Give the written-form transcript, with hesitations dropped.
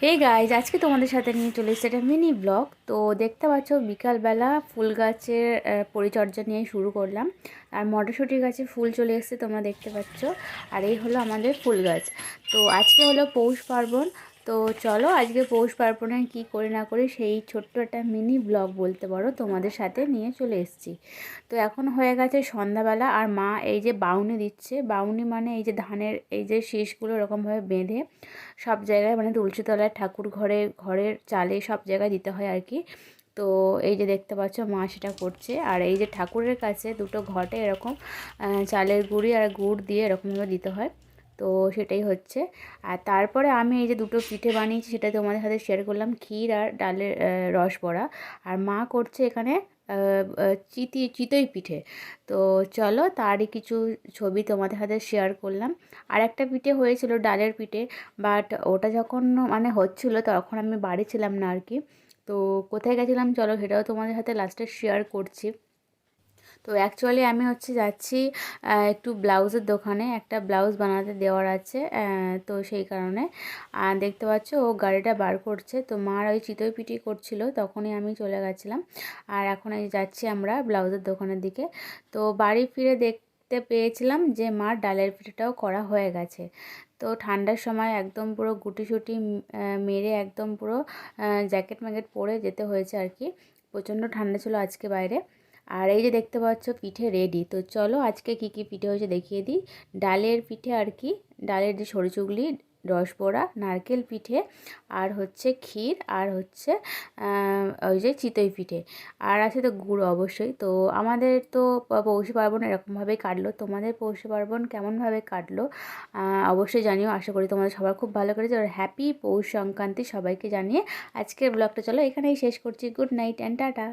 Hey guys, আজকে তোমাদের সাথে নিয়ে চলে এসেছে একটা মিনি ব্লগ। তো দেখতে পাচ্ছ বিকালবেলা ফুল গাছের পরিচর্যা নিয়ে শুরু করলাম। আর মটরশুঁটি গাছে ফুল চলে এসেছে, তোমরা দেখতে পাচ্ছ। আর এই হলো আমাদের ফুল গাছ। তো আজকে হলো পৌষ পার্বণ। তো চলো আজকে পৌষ পার্বণে কী করি না করি সেই ছোট্ট একটা মিনি ব্লগ বলতে পারো তোমাদের সাথে নিয়ে চলে এসেছি। তো এখন হয়ে গেছে সন্ধ্যাবেলা, আর মা এই যে বাউনি দিচ্ছে। বাউনি মানে এই যে ধানের এই যে শীষগুলো এরকমভাবে বেঁধে সব জায়গায়, মানে তুলসী তলায়, ঠাকুর ঘরে, ঘরের চালে সব জায়গায় দিতে হয় আর কি। তো এই যে দেখতে পাচ্ছ মা সেটা করছে। আর এই যে ঠাকুরের কাছে দুটো ঘটে এরকম চালের গুঁড়ি আর গুড় দিয়ে এরকমভাবে দিতে হয়। তো সেটাই হচ্ছে। আর তারপরে আমি এই যে দুটো পিঠে বানিয়েছি সেটা তোমাদের সাথে শেয়ার করলাম, ক্ষীর আর ডালের রস বড়া। আর মা করছে এখানে চিতই পিঠে। তো চলো তারই কিছু ছবি তোমাদের সাথে শেয়ার করলাম। আর একটা পিঠে হয়েছিল ডালের পিঠে, বাট ওটা যখন মানে হচ্ছিলো তখন আমি বাড়ি ছিলাম না আর কি। তো কোথায় গেছিলাম চলো সেটাও তোমাদের সাথে লাস্টে শেয়ার করছি। তো অ্যাকচুয়ালি আমি হচ্ছে যাচ্ছি একটু ব্লাউজের দোকানে, একটা ব্লাউজ বানাতে দেওয়ার আছে। তো সেই কারণে দেখতে পাচ্ছ ও গাড়িটা বার করছে। তো মার ওই চিতই পিঠি করছিল, তখনই আমি চলে গেছিলাম। আর এখন এই যাচ্ছি আমরা ব্লাউজের দোকানের দিকে। তো বাড়ি ফিরে দেখতে পেয়েছিলাম যে মার ডালের পিঠেটাও করা হয়ে গেছে। তো ঠান্ডার সময় একদম পুরো গুটিসুটি মেরে একদম পুরো জ্যাকেট ম্যাকেট পরে যেতে হয়েছে আর কি। প্রচণ্ড ঠান্ডা ছিল আজকে বাইরে। আর এই যে দেখতে পাচ্ছ পিঠে রেডি। তো চলো আজকে কি কি পিঠে হয়েছে দেখিয়ে দিই। ডালের পিঠে আর কি, ডালের যে সরু চুগলি, রসবড়া, নারকেল পিঠে, আর হচ্ছে ক্ষীর, আর হচ্ছে ওই যে চিতই পিঠে, আর আছে তো গুড় অবশ্যই। তো আমাদের তো পৌষ পার্বণ এরকমভাবেই কাটলো। তোমাদের পৌষ পার্বণ কেমনভাবে কাটলো অবশ্যই জানিও। আশা করি তোমাদের সবার খুব ভালো করেছে। আর হ্যাপি পৌষ সংক্রান্তি সবাইকে জানিয়ে আজকের ব্লগটা চলো এখানেই শেষ করছি। Good night and tata.